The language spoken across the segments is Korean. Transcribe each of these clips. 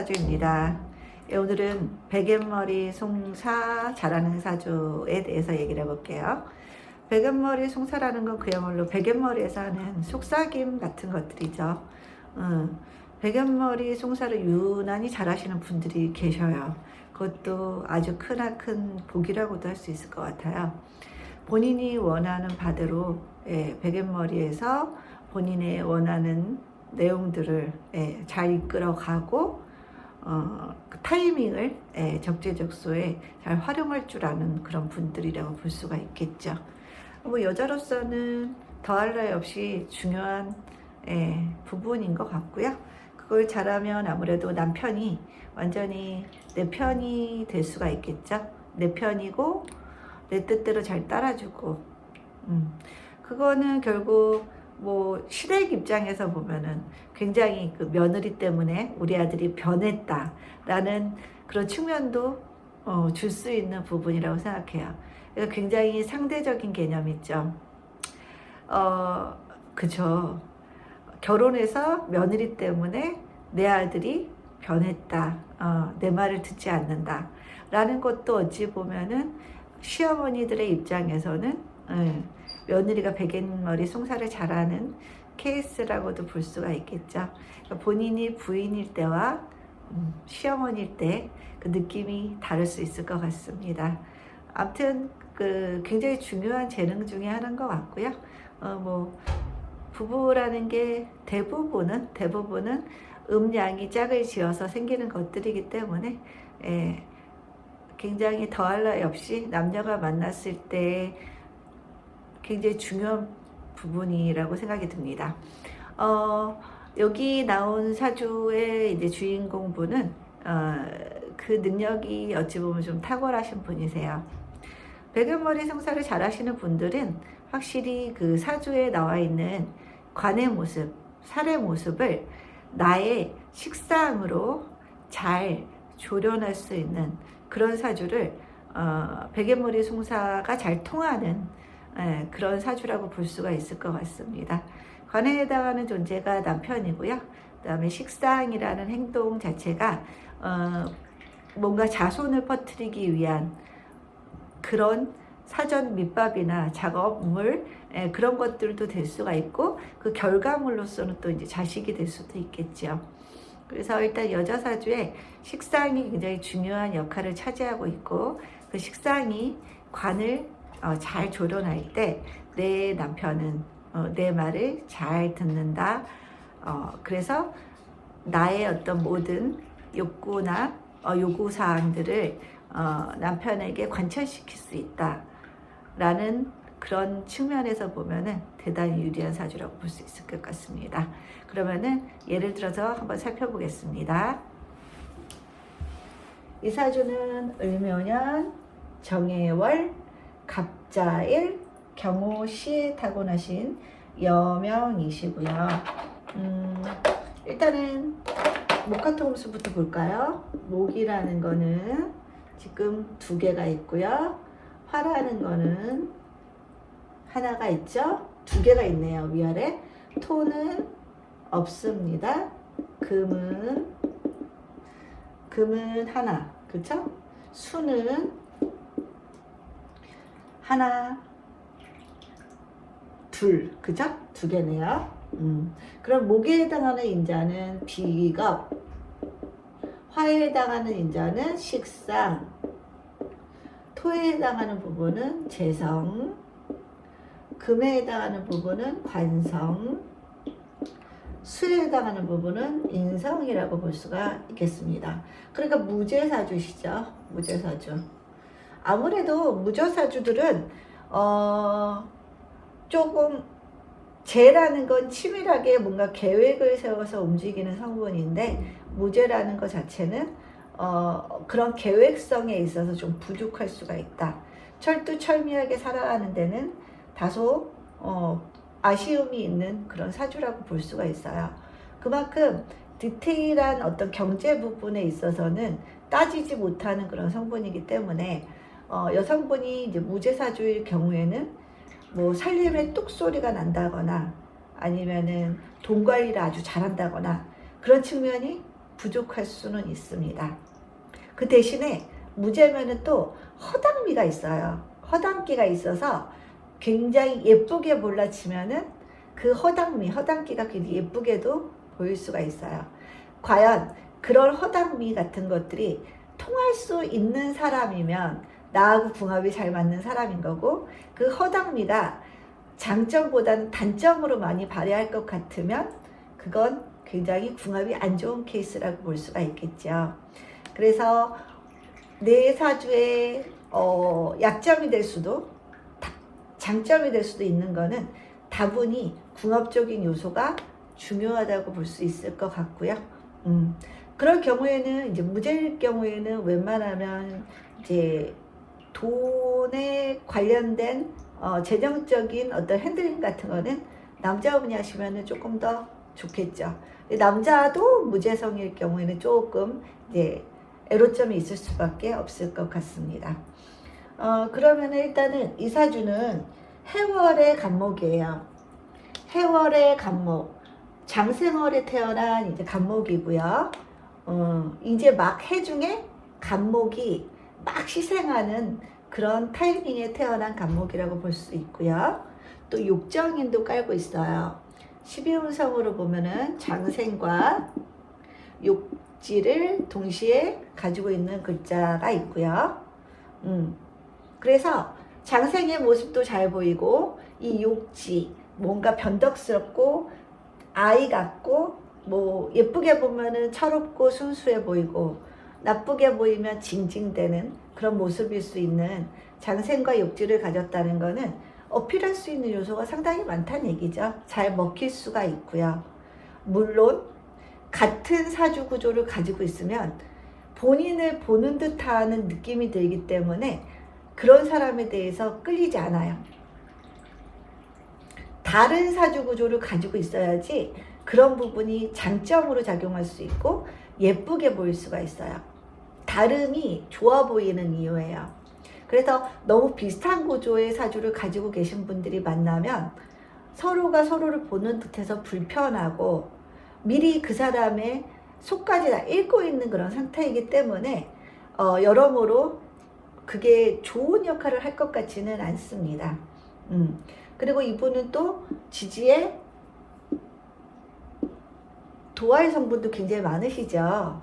여자사주입니다. 오늘은 백연머리 송사 잘하는 사주에 대해서 얘기를 해볼게요. 백연머리 송사라는 건 그야말로 백연머리에서 하는 속삭임 같은 것들이죠. 백연머리 송사를 유난히 잘하시는 분들이 계셔요. 그것도 아주 크나큰 복이라고도 할 수 있을 것 같아요. 본인이 원하는 바대로 백연머리에서 본인의 원하는 내용들을 잘 이끌어가고 그 타이밍을 적재적소에 잘 활용할 줄 아는 그런 분들이라고 볼 수가 있겠죠. 뭐 여자로서는 더할 나위 없이 중요한 부분인 것 같고요. 그걸 잘하면 아무래도 남편이 완전히 내 편이 될 수가 있겠죠. 내 편이고 내 뜻대로 잘 따라주고 그거는 결국 뭐 시댁 입장에서 보면은 굉장히 그 며느리 때문에 우리 아들이 변했다라는 그런 측면도 줄 수 있는 부분이라고 생각해요. 그러니까 굉장히 상대적인 개념이죠. 그죠. 결혼해서 며느리 때문에 내 아들이 변했다. 내 말을 듣지 않는다. 라는 것도 어찌 보면은 시어머니들의 입장에서는 며느리가 백연머리 송사를 잘하는 케이스라고도 볼 수가 있겠죠. 그러니까 본인이 부인일 때와 시어머니일 때 그 느낌이 다를 수 있을 것 같습니다. 아무튼 그 굉장히 중요한 재능 중에 하나인 것 같고요. 뭐 부부라는 게 대부분은 음양이 짝을 지어서 생기는 것들이기 때문에 굉장히 더할 나위 없이 남녀가 만났을 때 굉장히 중요한 부분이라고 생각이 듭니다. 여기 나온 사주의 이제 주인공분은 그 능력이 어찌 보면 좀 탁월하신 분이세요. 백연머리 송사를 잘하시는 분들은 확실히 그 사주에 나와 있는 관의 모습, 살의 모습을 나의 식상으로 잘 조련할 수 있는 그런 사주를 백연머리 송사가 잘 통하는 그런 사주라고 볼 수가 있을 것 같습니다. 관에 해당하는 존재가 남편이고요. 그 다음에 식상이라는 행동 자체가 뭔가 자손을 퍼뜨리기 위한 그런 사전 밑밥이나 작업물 그런 것들도 될 수가 있고 그 결과물로서는 또 이제 자식이 될 수도 있겠죠. 그래서 일단 여자 사주에 식상이 굉장히 중요한 역할을 차지하고 있고 그 식상이 관을 잘 조련할 때 내 남편은 내 말을 잘 듣는다. 그래서 나의 어떤 모든 욕구나 요구사항들을 남편에게 관철시킬 수 있다. 라는 그런 측면에서 보면은 대단히 유리한 사주라고 볼 수 있을 것 같습니다. 그러면은 예를 들어서 한번 살펴보겠습니다. 이 사주는 을묘년, 정해월, 갑자일, 경호시에 타고나신 여명이시고요. 일단은 목화토금수부터 볼까요? 목이라는 거는 지금 2개가 있고요. 화라는 거는 하나가 있죠? 2개가 있네요. 위아래. 토는 없습니다. 금은 하나, 그쵸? 수는 하나, 둘, 그죠? 2개네요. 그럼 목에 해당하는 인자는 비겁, 화에 해당하는 인자는 식상, 토에 해당하는 부분은 재성, 금에 해당하는 부분은 관성, 수에 해당하는 부분은 인성이라고 볼 수가 있겠습니다. 그러니까 무죄사주시죠. 무죄사주. 아무래도 무죄사주들은 조금 재라는 건 치밀하게 뭔가 계획을 세워서 움직이는 성분인데 무죄라는 것 자체는 그런 계획성에 있어서 좀 부족할 수가 있다. 철두철미하게 살아가는 데는 다소 아쉬움이 있는 그런 사주라고 볼 수가 있어요. 그만큼 디테일한 어떤 경제 부분에 있어서는 따지지 못하는 그런 성분이기 때문에 여성분이 이제 무죄사주일 경우에는 뭐 살림에 뚝소리가 난다거나 아니면은 돈 관리를 아주 잘한다거나 그런 측면이 부족할 수는 있습니다. 그 대신에 무제면은 또 허당미가 있어요. 허당기가 있어서 굉장히 예쁘게 몰라치면은 그 허당기가 굉장히 예쁘게도 보일 수가 있어요. 과연 그런 허당미 같은 것들이 통할 수 있는 사람이면 나하고 궁합이 잘 맞는 사람인 거고, 그 허당미가 장점보다는 단점으로 많이 발휘할 것 같으면 그건 굉장히 궁합이 안 좋은 케이스라고 볼 수가 있겠죠. 그래서 내 사주의 약점이 될 수도 장점이 될 수도 있는 거는 다분히 궁합적인 요소가 중요하다고 볼 수 있을 것 같고요. 그럴 경우에는 이제 무제일 경우에는 웬만하면 이제 돈에 관련된 재정적인 어떤 핸들링 같은 거는 남자분이 하시면은 조금 더 좋겠죠. 남자도 무재성일 경우에는 조금 이제 애로점이 있을 수밖에 없을 것 같습니다. 그러면 일단은 이 사주는 해월의 간목이에요. 해월의 간목, 장생월에 태어난 이제 간목이고요. 이제 막 해중에 간목이 막 시생하는 그런 타이밍에 태어난 간목이라고 볼 수 있고요. 또 욕정인도 깔고 있어요. 12운성으로 보면은 장생과 욕지를 동시에 가지고 있는 글자가 있고요. 그래서 장생의 모습도 잘 보이고, 이 욕지 뭔가 변덕스럽고 아이 같고, 뭐 예쁘게 보면은 철없고 순수해 보이고, 나쁘게 보이면 징징대는 그런 모습일 수 있는 장생과 욕지를 가졌다는 거는 어필할 수 있는 요소가 상당히 많다는 얘기죠. 잘 먹힐 수가 있고요. 물론 같은 사주 구조를 가지고 있으면 본인을 보는 듯하는 느낌이 들기 때문에 그런 사람에 대해서 끌리지 않아요. 다른 사주 구조를 가지고 있어야지 그런 부분이 장점으로 작용할 수 있고 예쁘게 보일 수가 있어요. 다름이 좋아 보이는 이유예요. 그래서 너무 비슷한 구조의 사주를 가지고 계신 분들이 만나면 서로가 서로를 보는 듯해서 불편하고, 미리 그 사람의 속까지 다 읽고 있는 그런 상태이기 때문에 여러모로 그게 좋은 역할을 할 것 같지는 않습니다. 그리고 이분은 또 지지에 도화의 성분도 굉장히 많으시죠.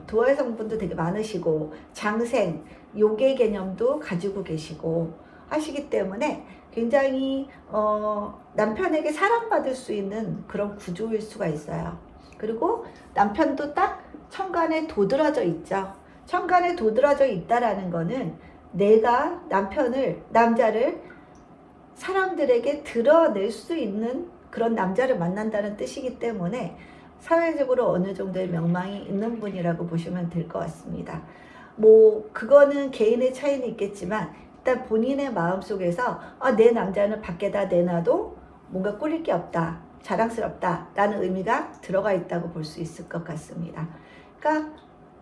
도화의 성분도 되게 많으시고, 장생, 요괴 개념도 가지고 계시고 하시기 때문에 굉장히 남편에게 사랑받을 수 있는 그런 구조일 수가 있어요. 그리고 남편도 딱 천간에 도드라져 있죠. 천간에 도드라져 있다라는 거는 내가 남자를 사람들에게 드러낼 수 있는 그런 남자를 만난다는 뜻이기 때문에 사회적으로 어느 정도의 명망이 있는 분이라고 보시면 될 것 같습니다. 뭐 그거는 개인의 차이는 있겠지만 일단 본인의 마음속에서 내 남자는 밖에다 내놔도 뭔가 꿀릴 게 없다, 자랑스럽다 라는 의미가 들어가 있다고 볼 수 있을 것 같습니다. 그러니까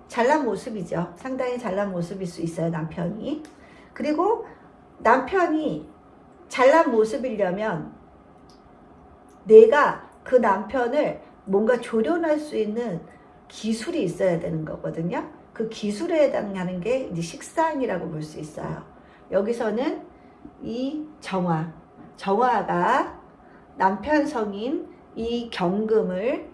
잘난 모습이죠. 상당히 잘난 모습일 수 있어요, 남편이. 그리고 남편이 잘난 모습이려면 내가 그 남편을 뭔가 조련할 수 있는 기술이 있어야 되는 거거든요. 그 기술에 해당하는 게 이제 식상이라고 볼 수 있어요. 여기서는 이 정화가 남편 성인 이 경금을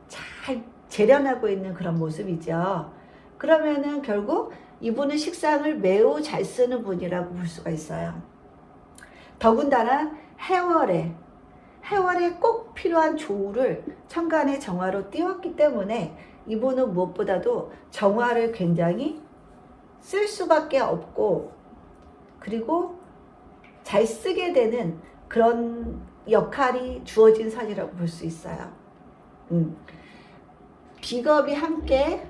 잘 재련하고 있는 그런 모습이죠. 그러면은 결국 이분은 식상을 매우 잘 쓰는 분이라고 볼 수가 있어요. 더군다나 해월에 꼭 필요한 조우를 천간의 정화로 띄웠기 때문에 이분은 무엇보다도 정화를 굉장히 쓸 수밖에 없고, 그리고 잘 쓰게 되는 그런 역할이 주어진 사주라고 볼 수 있어요. 비겁이 함께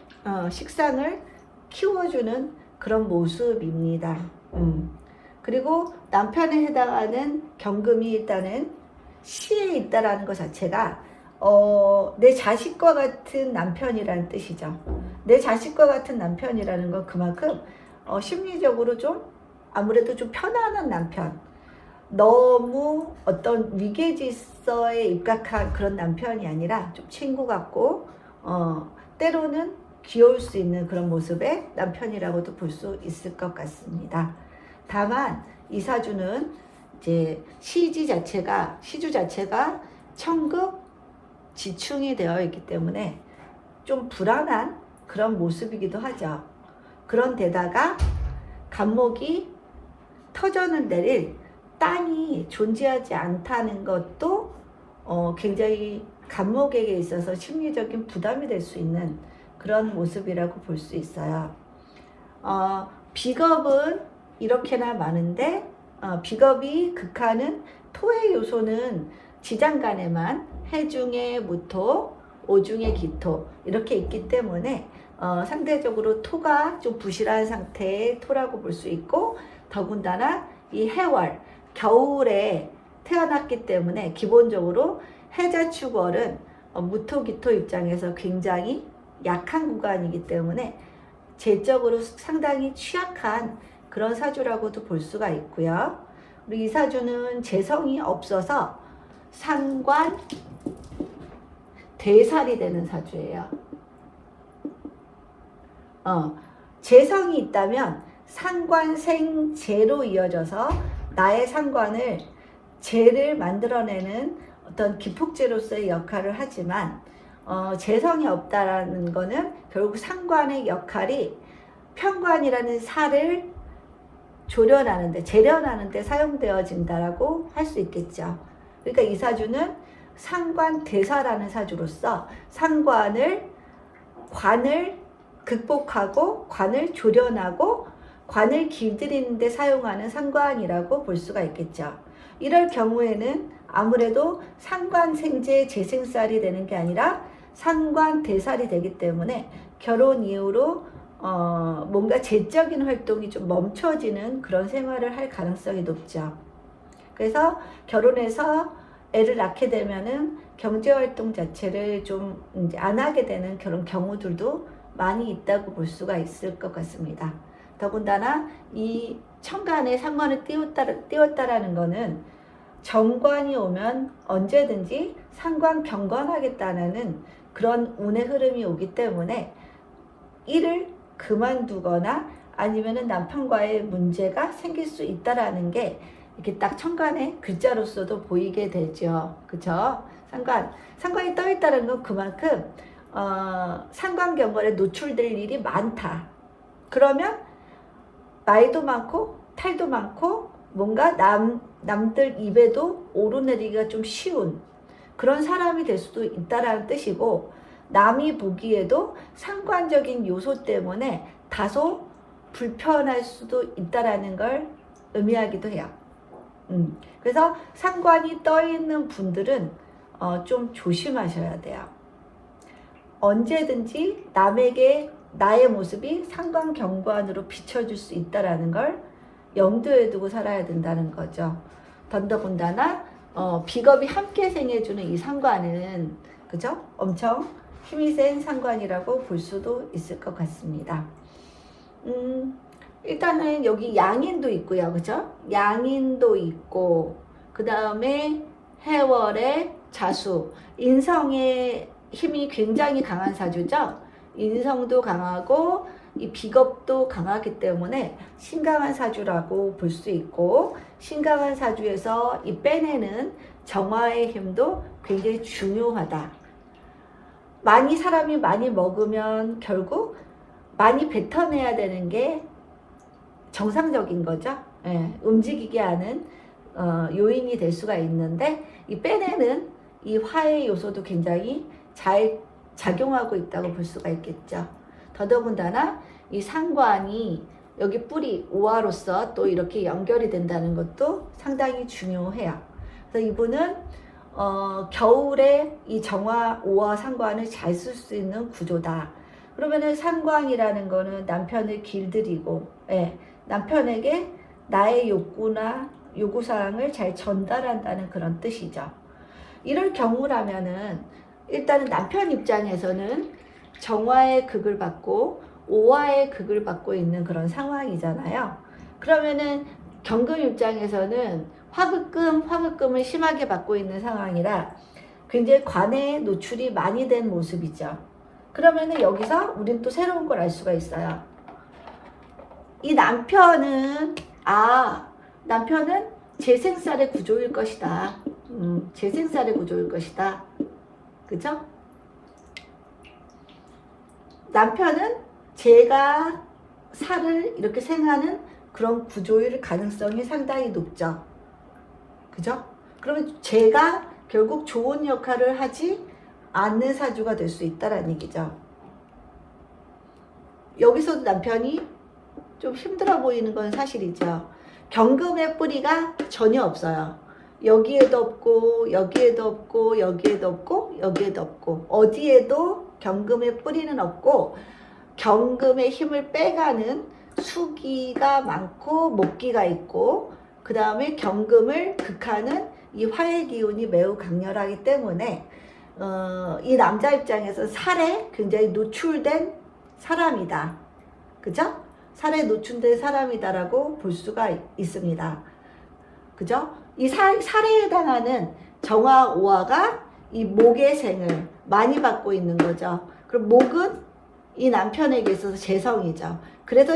식상을 키워주는 그런 모습입니다. 그리고 남편에 해당하는 경금이 일단은 시에 있다라는 것 자체가 내 자식과 같은 남편이라는 뜻이죠. 내 자식과 같은 남편이라는 건 그만큼 심리적으로 좀 아무래도 좀 편안한 남편, 너무 어떤 위계질서에 입각한 그런 남편이 아니라 좀 친구 같고 때로는 귀여울 수 있는 그런 모습의 남편이라고도 볼 수 있을 것 같습니다. 다만 이 사주는 이제 시주 자체가 천극 지충이 되어 있기 때문에 좀 불안한 그런 모습이기도 하죠. 그런데다가 간목이 터전을 내릴 땅이 존재하지 않다는 것도 굉장히 간목에게 있어서 심리적인 부담이 될 수 있는 그런 모습이라고 볼 수 있어요. 비겁은 이렇게나 많은데 비겁이 극하는 토의 요소는 지장간에만 해중의 무토, 오중의 기토 이렇게 있기 때문에 상대적으로 토가 좀 부실한 상태의 토라고 볼 수 있고, 더군다나 이 해월, 겨울에 태어났기 때문에 기본적으로 해자축월은 무토기토 입장에서 굉장히 약한 구간이기 때문에 재적으로 상당히 취약한 그런 사주라고도 볼 수가 있고요. 그리고 이 사주는 재성이 없어서 상관 대살이 되는 사주예요. 재성이 있다면 상관생재로 이어져서 나의 상관을 재를 만들어내는 어떤 기폭제로서의 역할을 하지만 재성이 없다라는 거는 결국 상관의 역할이 편관이라는 살을 재련하는데 사용되어진다라고 할 수 있겠죠. 그러니까 이 사주는 상관대사라는 사주로서 관을 극복하고 관을 조련하고 관을 길들이는 데 사용하는 상관이라고 볼 수가 있겠죠. 이럴 경우에는 아무래도 상관생재 재생살이 되는 게 아니라 상관대살이 되기 때문에 결혼 이후로 뭔가 재적인 활동이 좀 멈춰지는 그런 생활을 할 가능성이 높죠. 그래서 결혼해서 애를 낳게 되면은 경제활동 자체를 좀 이제 안 하게 되는 그런 경우들도 많이 있다고 볼 수가 있을 것 같습니다. 더군다나 이 천간에 상관을 띄웠다라는 거는 정관이 오면 언제든지 상관 경건하겠다는 그런 운의 흐름이 오기 때문에 일을 그만두거나 아니면은 남편과의 문제가 생길 수 있다라는 게 이렇게 딱 천간의 글자로서도 보이게 되죠. 그쵸? 상관이 떠 있다는 건 그만큼 상관 경건에 노출될 일이 많다. 그러면 나이도 많고 탈도 많고 뭔가 남들 입에도 오르내리기가 좀 쉬운 그런 사람이 될 수도 있다라는 뜻이고, 남이 보기에도 상관적인 요소 때문에 다소 불편할 수도 있다라는 걸 의미하기도 해요. 그래서 상관이 떠 있는 분들은 좀 조심하셔야 돼요. 언제든지 남에게 나의 모습이 상관경관으로 비춰줄 수 있다라는 걸 염두에 두고 살아야 된다는 거죠. 더군다나 비겁이 함께 생해주는 이 상관은 그죠? 엄청 힘이 센 상관이라고 볼 수도 있을 것 같습니다. 일단은 여기 양인도 있고요. 그죠? 양인도 있고, 그 다음에 해월의 자수, 인성의 힘이 굉장히 강한 사주죠. 인성도 강하고 이 비겁도 강하기 때문에 신강한 사주라고 볼 수 있고, 신강한 사주에서 이 빼내는 정화의 힘도 굉장히 중요하다. 사람이 많이 먹으면 결국 많이 뱉어내야 되는 게 정상적인 거죠. 움직이게 하는 요인이 될 수가 있는데, 이 빼내는 이 화의 요소도 굉장히 잘 작용하고 있다고 볼 수가 있겠죠. 더더군다나 이 상관이 여기 뿌리 오화로서 또 이렇게 연결이 된다는 것도 상당히 중요해요. 그래서 이분은 겨울에 이 정화 오화 상관을 잘 쓸 수 있는 구조다. 그러면은 상관이라는 거는 남편을 길들이고, 남편에게 나의 욕구나 요구사항을 잘 전달한다는 그런 뜻이죠. 이럴 경우라면은 일단은 남편 입장에서는 정화의 극을 받고 오화의 극을 받고 있는 그런 상황이잖아요. 그러면은 경금 입장에서는 화극금을 심하게 받고 있는 상황이라 굉장히 관에 노출이 많이 된 모습이죠. 그러면은 여기서 우린 또 새로운 걸 알 수가 있어요. 이 남편은 재생살의 구조일 것이다. 재생살의 구조일 것이다. 그죠? 남편은 제가 살을 이렇게 생하는 그런 구조일 가능성이 상당히 높죠. 그죠? 그러면 제가 결국 좋은 역할을 하지 않는 사주가 될 수 있다는 얘기죠. 여기서도 남편이 좀 힘들어 보이는 건 사실이죠. 경금의 뿌리가 전혀 없어요. 여기에도 없고 여기에도 없고 여기에도 없고 여기에도 없고 어디에도 경금의 뿌리는 없고 경금의 힘을 빼가는 수기가 많고 목기가 있고 그 다음에 경금을 극하는 이 화의 기운이 매우 강렬하기 때문에 이 남자 입장에서 살에 굉장히 노출된 사람이다. 그죠? 살에 노출된 사람이다라고 볼 수가 있습니다. 그죠? 이 살에 해당하는 정화, 오화가 이 목의 생을 많이 받고 있는 거죠. 그럼 목은 이 남편에게 있어서 재성이죠. 그래서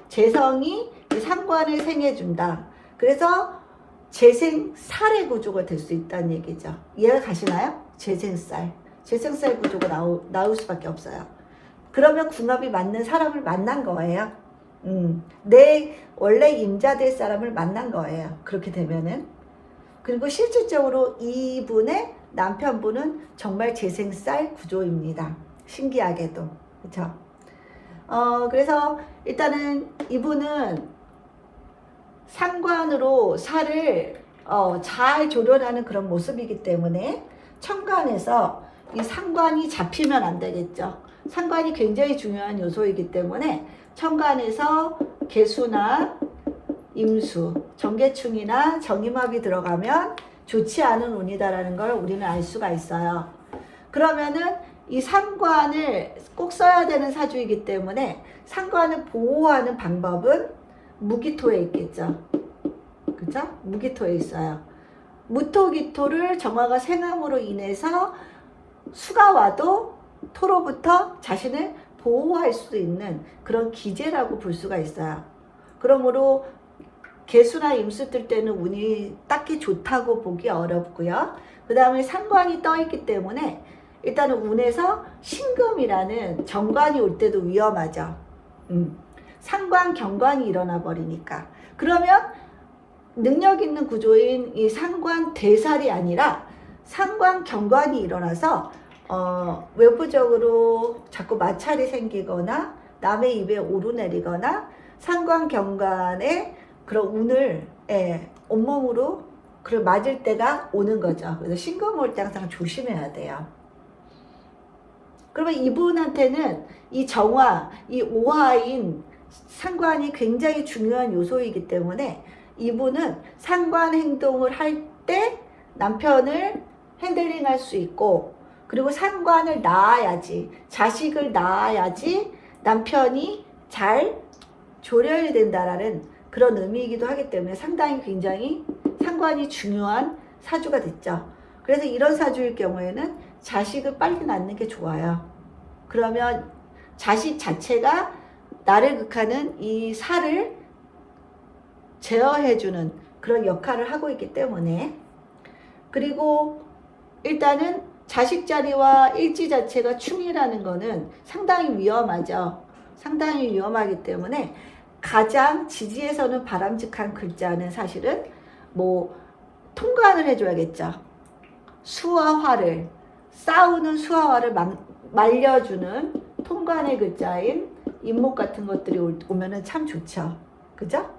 재성이 이 상관을 생해준다. 그래서 재생살의 구조가 될 수 있다는 얘기죠. 이해가 가시나요? 재생살 구조가 나올 수밖에 없어요. 그러면 궁합이 맞는 사람을 만난 거예요. 내 원래 임자될 사람을 만난 거예요. 그렇게 되면은. 그리고 실질적으로 이분의 남편분은 정말 재생살 구조입니다. 신기하게도. 그렇죠? 그래서 일단은 이분은 상관으로 살을 잘 조련하는 그런 모습이기 때문에 천간에서 이 상관이 잡히면 안 되겠죠. 상관이 굉장히 중요한 요소이기 때문에 천간에서 개수나 임수, 정계충이나 정임합이 들어가면 좋지 않은 운이다라는 걸 우리는 알 수가 있어요. 그러면은 이 상관을 꼭 써야 되는 사주이기 때문에 상관을 보호하는 방법은 무기토에 있겠죠. 그죠? 무기토에 있어요. 무토기토를 정화가 생함으로 인해서 수가 와도 토로부터 자신을 보호할 수 있는 그런 기제라고 볼 수가 있어요. 그러므로 개수나 임수 뜰 때는 운이 딱히 좋다고 보기 어렵고요. 그 다음에 상관이 떠 있기 때문에 일단은 운에서 신금이라는 정관이 올 때도 위험하죠. 상관 경관이 일어나 버리니까. 그러면 능력 있는 구조인 이 상관 대살이 아니라 상관 경관이 일어나서 외부적으로 자꾸 마찰이 생기거나 남의 입에 오르내리거나 상관 경관에 그런 운을 온몸으로 맞을 때가 오는 거죠. 그래서 신금 올 때 항상 조심해야 돼요. 그러면 이분한테는 이 정화, 이 오화인 상관이 굉장히 중요한 요소이기 때문에 이분은 상관 행동을 할 때 남편을 핸들링 할 수 있고 그리고 상관을 낳아야지 자식을 낳아야지 남편이 잘 조려야 된다라는 그런 의미이기도 하기 때문에 상당히 굉장히 상관이 중요한 사주가 됐죠. 그래서 이런 사주일 경우에는 자식을 빨리 낳는 게 좋아요. 그러면 자식 자체가 나를 극하는 이 살을 제어해주는 그런 역할을 하고 있기 때문에 그리고 일단은 자식 자리와 일지 자체가 충이라는 거는 상당히 위험하죠. 상당히 위험하기 때문에 가장 지지에서는 바람직한 글자는 사실은 뭐 통관을 해줘야겠죠. 수와 화를 싸우는 수와 화를 말려주는 통관의 글자인 임목 같은 것들이 오면은 참 좋죠. 그죠?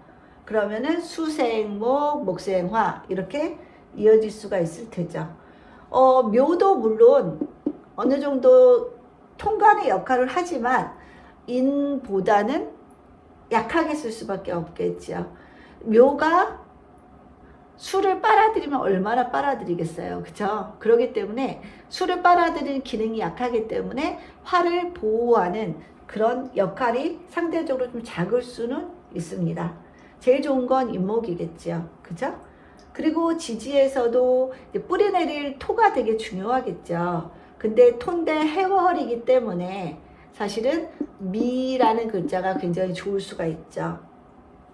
그러면은 수생목, 목생화 이렇게 이어질 수가 있을 테죠. 묘도 물론 어느 정도 통관의 역할을 하지만 인보다는 약하게 쓸 수밖에 없겠죠. 묘가 수를 빨아들이면 얼마나 빨아들이겠어요. 그죠? 그렇기 때문에 수를 빨아들이는 기능이 약하기 때문에 화를 보호하는 그런 역할이 상대적으로 좀 작을 수는 있습니다. 제일 좋은 건 임목이겠죠. 그죠? 그리고 지지에서도 뿌리 내릴 토가 되게 중요하겠죠. 근데 톤대 해월이기 때문에 사실은 미라는 글자가 굉장히 좋을 수가 있죠.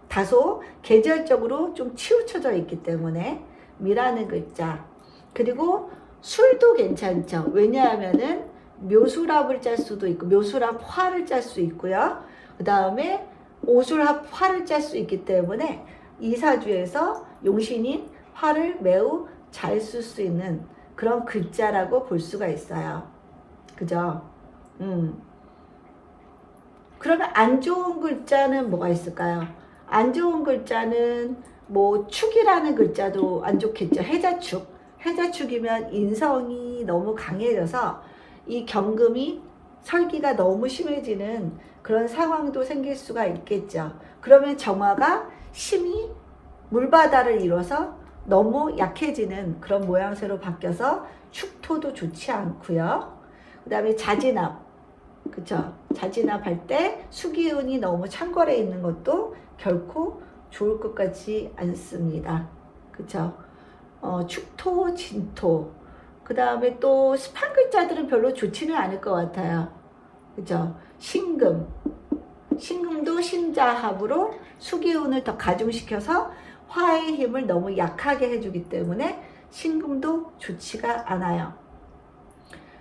다소 계절적으로 좀 치우쳐져 있기 때문에 미라는 글자. 그리고 술도 괜찮죠. 왜냐하면은 묘술합을 짤 수도 있고 묘술합 화를 짤 수 있고요. 그 다음에 오술합 화를 짤 수 있기 때문에 이 사주에서 용신인 화를 매우 잘 쓸 수 있는 그런 글자라고 볼 수가 있어요. 그죠? 그러면 안 좋은 글자는 뭐가 있을까요? 안 좋은 글자는 뭐 축이라는 글자도 안 좋겠죠. 해자축. 해자축이면 인성이 너무 강해져서 이 경금이 설기가 너무 심해지는 그런 상황도 생길 수가 있겠죠. 그러면 정화가 심히 물바다를 이뤄서 너무 약해지는 그런 모양새로 바뀌어서 축토도 좋지 않고요. 그 다음에 자진압. 그쵸? 자진압할 때 수기운이 너무 창궐해 있는 것도 결코 좋을 것 같지 않습니다. 그쵸? 축토, 진토. 그 다음에 또 습한 글자들은 별로 좋지는 않을 것 같아요. 그죠? 신금. 신금도 신자합으로 수기운을 더 가중시켜서 화의 힘을 너무 약하게 해주기 때문에 신금도 좋지가 않아요.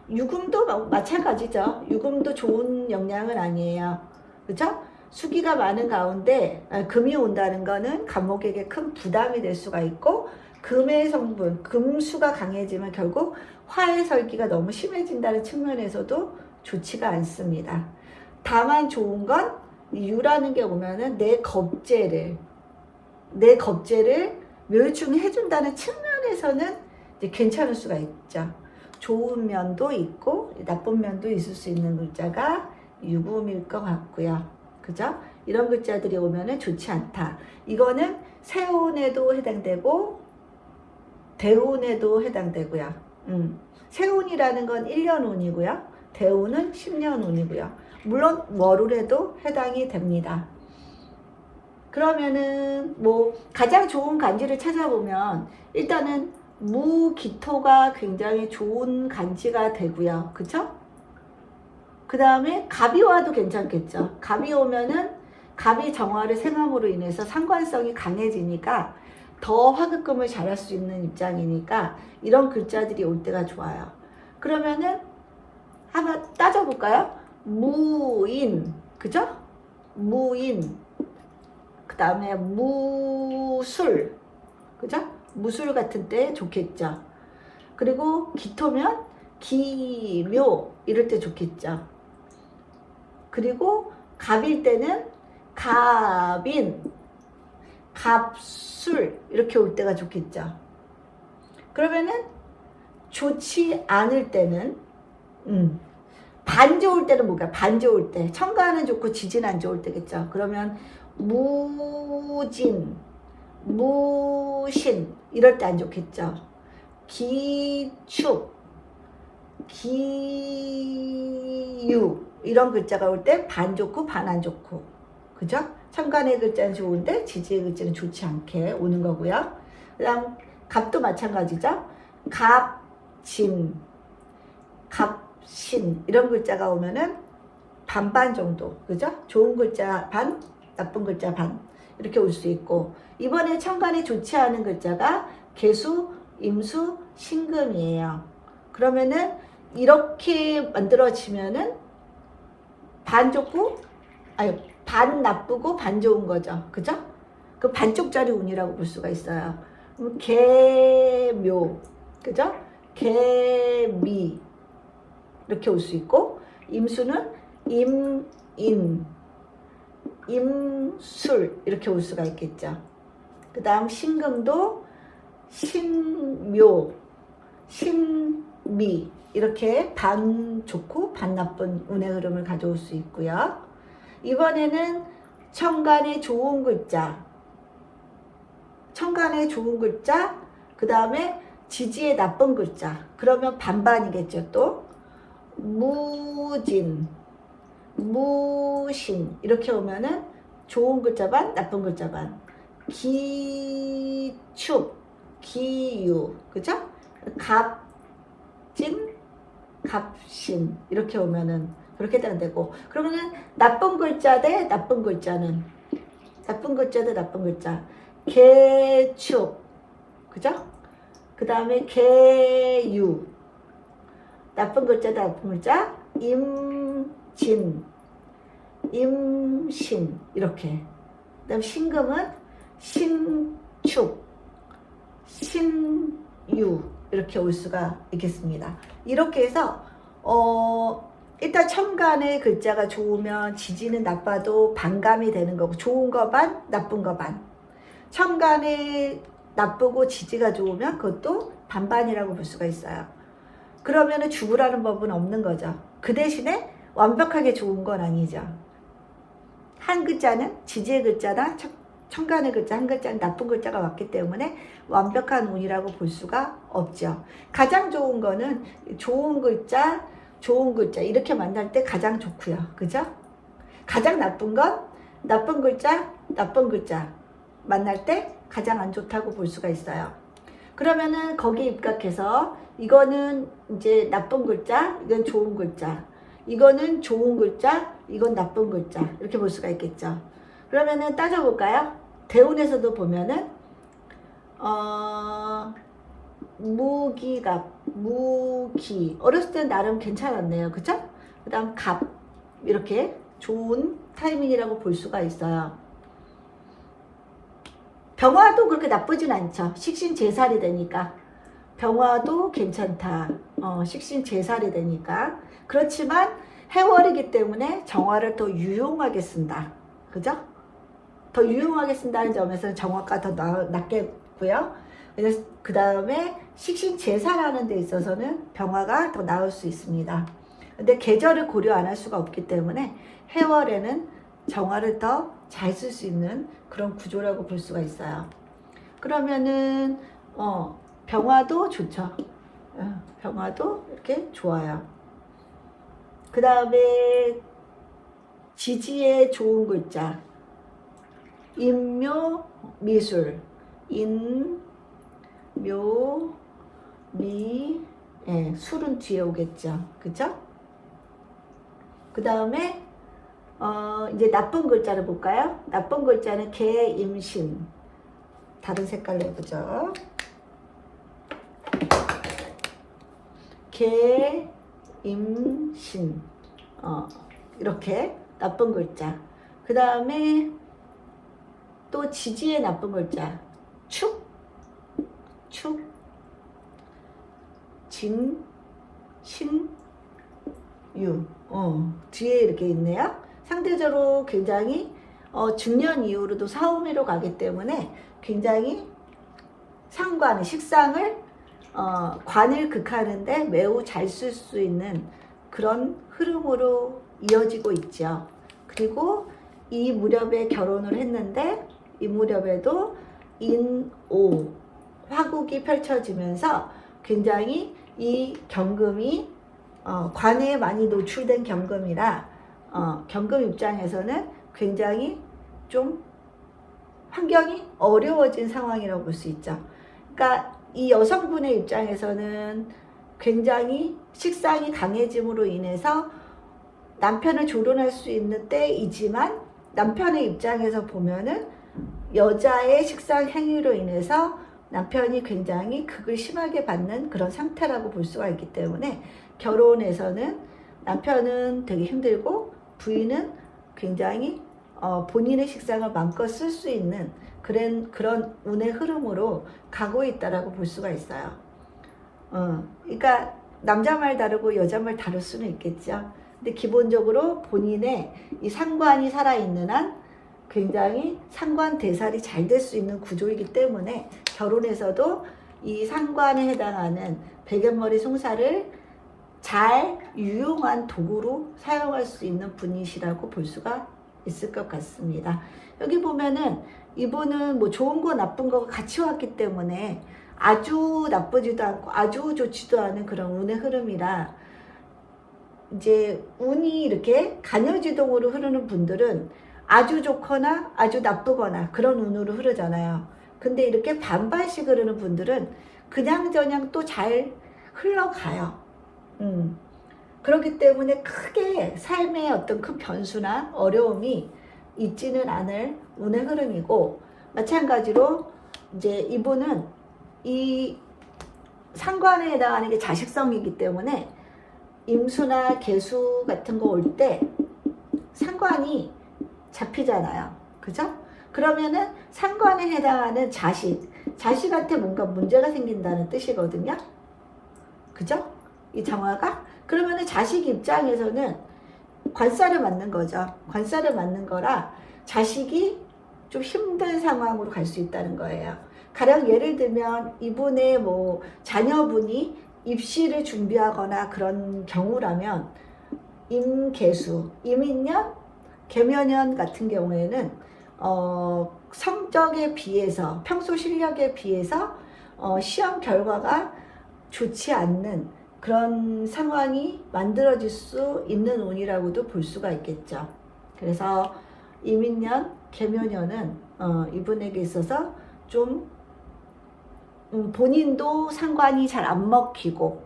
유금도 마찬가지죠. 유금도 좋은 영향은 아니에요. 그죠? 수기가 많은 가운데 금이 온다는 거는 간목에게 큰 부담이 될 수가 있고 금의 성분, 금수가 강해지면 결국 화의 설기가 너무 심해진다는 측면에서도 좋지가 않습니다. 다만 좋은 건 유라는 게 오면은 내 겁재를 멸충해준다는 측면에서는 이제 괜찮을 수가 있죠. 좋은 면도 있고 나쁜 면도 있을 수 있는 글자가 유금일 것 같고요. 그죠? 이런 글자들이 오면은 좋지 않다. 이거는 세운에도 해당되고 대운에도 해당되고요. 세운이라는 건 1년 운이고요. 대운은 10년 운이고요. 물론 월운에도 해당이 됩니다. 그러면은 뭐 가장 좋은 간지를 찾아보면 일단은 무기토가 굉장히 좋은 간지가 되고요. 그쵸? 그 다음에 갑이 와도 괜찮겠죠. 갑이 오면은 갑이 정화를 생함으로 인해서 상관성이 강해지니까 더 화급금을 잘할 수 있는 입장이니까 이런 글자들이 올 때가 좋아요. 그러면은 한번 따져볼까요? 무인, 그죠? 무인, 그 다음에 무술, 그죠? 무술 같은 때 좋겠죠. 그리고 기토면 기묘 이럴 때 좋겠죠. 그리고 갑일 때는 갑인, 갑술 이렇게 올 때가 좋겠죠. 그러면은 좋지 않을 때는 반 좋을 때는 뭘까요? 반 좋을 때 천간은 좋고 지진 안 좋을 때겠죠. 그러면 무진, 무신 이럴 때 안 좋겠죠. 기축, 기유 이런 글자가 올 때 반 좋고 반 안 좋고, 그죠? 천간의 글자는 좋은데 지지의 글자는 좋지 않게 오는 거고요. 그 다음 갑도 마찬가지죠. 갑진, 갑신 이런 글자가 오면은 반반 정도, 그죠? 좋은 글자 반, 나쁜 글자 반 이렇게 올 수 있고, 이번에 천간에 좋지 않은 글자가 개수, 임수, 신금이에요. 그러면은 이렇게 만들어지면은 반 좋고, 아니 반 나쁘고 반 좋은 거죠. 그죠? 그 반쪽짜리 운이라고 볼 수가 있어요. 개묘, 그죠? 개미 이렇게 올 수 있고, 임수는 임인, 임술 이렇게 올 수가 있겠죠. 그 다음 신금도 신묘, 신미 이렇게 반 좋고 반 나쁜 운의 흐름을 가져올 수 있고요. 이번에는 천간에 좋은 글자, 천간에 좋은 글자, 그 다음에 지지에 나쁜 글자. 그러면 반반이겠죠. 또 무진, 무신 이렇게 오면은 좋은 글자 반, 나쁜 글자 반. 기축, 기유, 그죠? 갑진, 갑신 이렇게 오면은 그렇게 되고, 그러면은 나쁜 글자 대 나쁜 글자는 나쁜 글자 대 나쁜 글자 개축, 그죠? 그 다음에 개유, 나쁜 글자 대 나쁜 글자 임진, 임신 이렇게. 그 다음 신금은 신축, 신유 이렇게 올 수가 있겠습니다. 이렇게 해서 일단 천간의 글자가 좋으면 지지는 나빠도 반감이 되는 거고, 좋은 거 반, 나쁜 거 반. 천간에 나쁘고 지지가 좋으면 그것도 반반이라고 볼 수가 있어요. 그러면은 죽으라는 법은 없는 거죠. 그 대신에 완벽하게 좋은 건 아니죠. 한 글자는 지지의 글자나 천간의 글자, 한 글자는 나쁜 글자가 왔기 때문에 완벽한 운이라고 볼 수가 없죠. 가장 좋은 거는 좋은 글자, 좋은 글자 이렇게 만날 때 가장 좋고요. 그죠? 가장 나쁜 건 나쁜 글자, 나쁜 글자 만날 때 가장 안 좋다고 볼 수가 있어요. 그러면은 거기에 입각해서 이거는 이제 나쁜 글자, 이건 좋은 글자, 이거는 좋은 글자, 이건 나쁜 글자 이렇게 볼 수가 있겠죠. 그러면은 따져볼까요? 대운에서도 보면은 무기갑, 무기 어렸을 땐 나름 괜찮았네요. 그쵸? 그 다음 갑 이렇게 좋은 타이밍이라고 볼 수가 있어요. 병화도 그렇게 나쁘진 않죠. 식신제살이 되니까 병화도 괜찮다. 식신제살이 되니까. 그렇지만 해월이기 때문에 정화를 더 유용하게 쓴다. 그죠? 더 유용하게 쓴다는 점에서는 정화가 더 낫겠고요. 그래서 그 다음에 식신제살하는 데 있어서는 병화가 더 나을 수 있습니다. 근데 계절을 고려 안 할 수가 없기 때문에 해월에는 정화를 더 잘 쓸 수 있는 그런 구조라고 볼 수가 있어요. 그러면은 병화도 좋죠. 병화도 이렇게 좋아요. 그 다음에 지지의 좋은 글자 인묘 미술, 인묘 미 술은 뒤에 오겠죠. 그죠? 그 다음에 이제 나쁜 글자를 볼까요? 나쁜 글자는 개임신. 다른 색깔로 해보죠. 개임신. 이렇게 나쁜 글자. 그 다음에 또 지지의 나쁜 글자. 축. 축. 진. 신. 유. 뒤에 이렇게 있네요. 상대적으로 굉장히 중년 이후로도 사오미로 가기 때문에 굉장히 상관, 식상을 관을 극하는데 매우 잘 쓸 수 있는 그런 흐름으로 이어지고 있죠. 그리고 이 무렵에 결혼을 했는데 이 무렵에도 인오 화국이 펼쳐지면서 굉장히 이 경금이 관에 많이 노출된 경금이라 경금 입장에서는 굉장히 좀 환경이 어려워진 상황이라고 볼 수 있죠. 그러니까 이 여성분의 입장에서는 굉장히 식상이 강해짐으로 인해서 남편을 조론할 수 있는 때이지만 남편의 입장에서 보면은 여자의 식상 행위로 인해서 남편이 굉장히 극을 심하게 받는 그런 상태라고 볼 수가 있기 때문에 결혼에서는 남편은 되게 힘들고 부인은 굉장히 본인의 식상을 마음껏 쓸 수 있는 그런 운의 흐름으로 가고 있다라고 볼 수가 있어요. 그러니까 남자 말 다르고 여자 말 다를 수는 있겠죠. 근데 기본적으로 본인의 이 상관이 살아있는 한 굉장히 상관 대살이 잘 될 수 있는 구조이기 때문에 결혼에서도 이 상관에 해당하는 백연머리 송사를 잘 유용한 도구로 사용할 수 있는 분이시라고 볼 수가 있을 것 같습니다. 여기 보면은 이분은 뭐 좋은 거 나쁜 거가 같이 왔기 때문에 아주 나쁘지도 않고 아주 좋지도 않은 그런 운의 흐름이라 이제 운이 이렇게 간여지동으로 흐르는 분들은 아주 좋거나 아주 나쁘거나 그런 운으로 흐르잖아요. 근데 이렇게 반반씩 흐르는 분들은 그냥저냥 또 잘 흘러가요. 그렇기 때문에 크게 삶의 어떤 큰 변수나 어려움이 있지는 않을 운의 흐름이고, 마찬가지로 이제 이분은 이 상관에 해당하는 게 자식성이기 때문에 임수나 계수 같은 거 올 때 상관이 잡히잖아요. 그죠? 그러면은 상관에 해당하는 자식한테 뭔가 문제가 생긴다는 뜻이거든요. 그죠? 이 정화가? 그러면은 자식 입장에서는 관살을 맞는 거죠. 관살을 맞는 거라 자식이 좀 힘든 상황으로 갈 수 있다는 거예요. 가령 예를 들면 이분의 뭐 자녀분이 입시를 준비하거나 그런 경우라면 임계수, 임인년, 계묘년 같은 경우에는 성적에 비해서 평소 실력에 비해서 시험 결과가 좋지 않는 그런 상황이 만들어질 수 있는 운이라고도 볼 수가 있겠죠. 그래서 임인년, 계묘년은 이분에게 있어서 좀 본인도 상관이 잘 안 먹히고,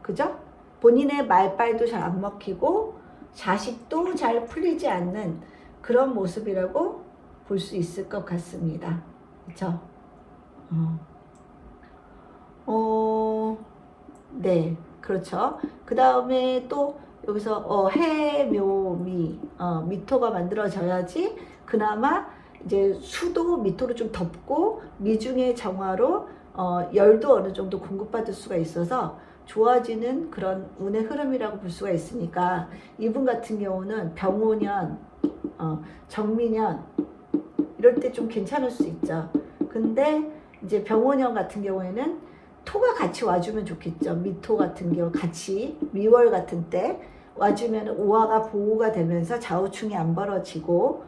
그죠? 본인의 말빨도 잘 안 먹히고 자식도 잘 풀리지 않는 그런 모습이라고 볼 수 있을 것 같습니다. 그렇죠? 네, 그렇죠. 그 다음에 또 여기서 해묘미, 미토가 만들어져야지 그나마 이제 수도 미토로 좀 덮고 미중의 정화로 열도 어느 정도 공급받을 수가 있어서 좋아지는 그런 운의 흐름이라고 볼 수가 있으니까, 이분 같은 경우는 병오년, 정미년 이럴 때 좀 괜찮을 수 있죠. 근데 이제 병오년 같은 경우에는 토가 같이 와주면 좋겠죠. 미토 같은 경우 같이 미월 같은 때 와주면 오화가 보호가 되면서 좌우충이 안 벌어지고,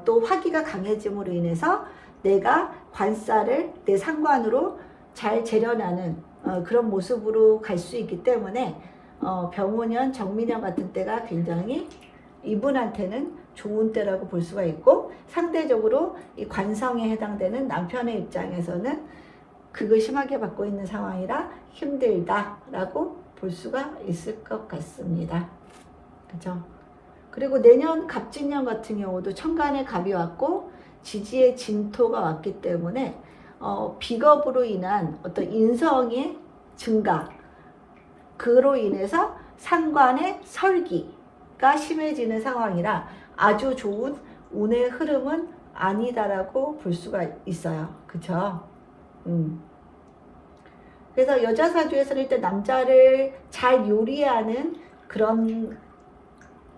또 화기가 강해짐으로 인해서 내가 관살을 내 상관으로 잘 재련하는 그런 모습으로 갈 수 있기 때문에 병오년, 정미년 같은 때가 굉장히 이분한테는 좋은 때라고 볼 수가 있고, 상대적으로 이 관성에 해당되는 남편의 입장에서는 그걸 심하게 받고 있는 상황이라 힘들다라고 볼 수가 있을 것 같습니다. 그죠? 그리고 내년 갑진년 같은 경우도 천간에 갑이 왔고 지지에 진토가 왔기 때문에 비겁으로 인한 어떤 인성의 증가, 그로 인해서 상관의 설기가 심해지는 상황이라 아주 좋은 운의 흐름은 아니다라고 볼 수가 있어요. 그쵸? 그래서 여자 사주에서는 일단 남자를 잘 요리하는 그런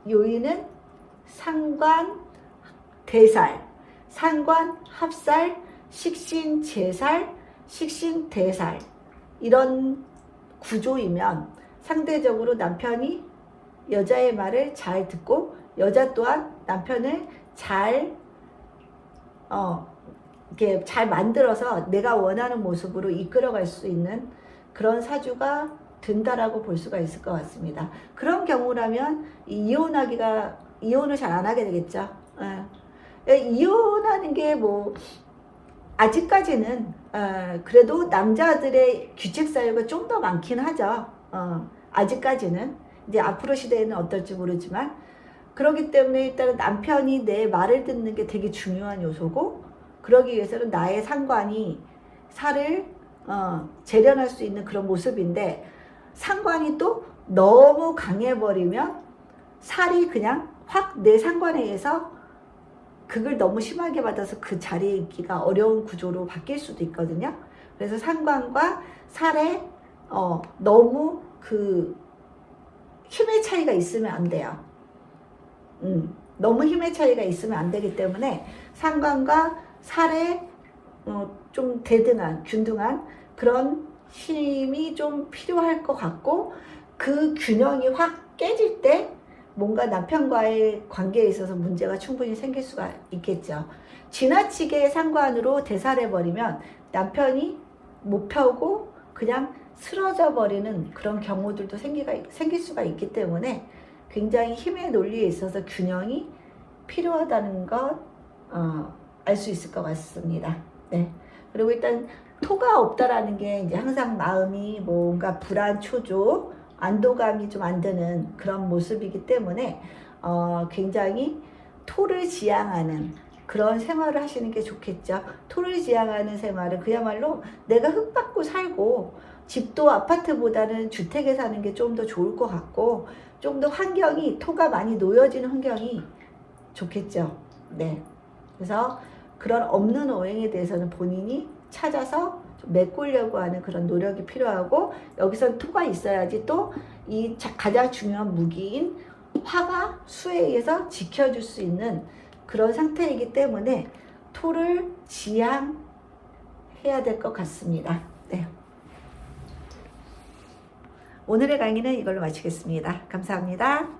요인은 상관 대살, 상관 합살, 식신 제살, 식신 대살, 이런 구조이면 상대적으로 남편이 여자의 말을 잘 듣고 여자 또한 남편을 잘 이렇게 잘 만들어서 내가 원하는 모습으로 이끌어갈 수 있는 그런 사주가 된다라고 볼 수가 있을 것 같습니다. 그런 경우라면 이혼을 잘 안 하게 되겠죠. 이혼하는 게 뭐 아직까지는 그래도 남자들의 규칙 사유가 좀 더 많긴 하죠. 아직까지는. 이제 앞으로 시대에는 어떨지 모르지만, 그렇기 때문에 일단은 남편이 내 말을 듣는 게 되게 중요한 요소고, 그러기 위해서는 나의 상관이 살을 재련할 수 있는 그런 모습인데, 상관이 또 너무 강해버리면 살이 그냥 확 내 상관에 의해서 그걸 너무 심하게 받아서 그 자리에 있기가 어려운 구조로 바뀔 수도 있거든요. 그래서 상관과 살에 너무 그 힘의 차이가 있으면 안 돼요. 너무 힘의 차이가 있으면 안 되기 때문에 상관과 살에 좀 대등한, 균등한 그런 힘이 좀 필요할 것 같고, 그 균형이 확 깨질 때 뭔가 남편과의 관계에 있어서 문제가 충분히 생길 수가 있겠죠. 지나치게 상관으로 대살해버리면 남편이 못 펴고 그냥 쓰러져 버리는 그런 경우들도 생길 수가 있기 때문에 굉장히 힘의 논리에 있어서 균형이 필요하다는 것 알 수 있을 것 같습니다. 네. 그리고 일단 토가 없다라는 게 이제 항상 마음이 뭔가 불안, 초조, 안도감이 좀 안 드는 그런 모습이기 때문에 굉장히 토를 지향하는 그런 생활을 하시는 게 좋겠죠. 토를 지향하는 생활은 그야말로 내가 흙 밟고 살고 집도 아파트보다는 주택에 사는 게 좀 더 좋을 것 같고 좀 더 환경이 토가 많이 놓여지는 환경이 좋겠죠. 네. 그래서 그런 없는 오행에 대해서는 본인이 찾아서 좀 메꾸려고 하는 그런 노력이 필요하고 여기서 토가 있어야지 또 이 가장 중요한 무기인 화가 수에 의해서 지켜줄 수 있는 그런 상태이기 때문에 토를 지향해야 될 것 같습니다. 네. 오늘의 강의는 이걸로 마치겠습니다. 감사합니다.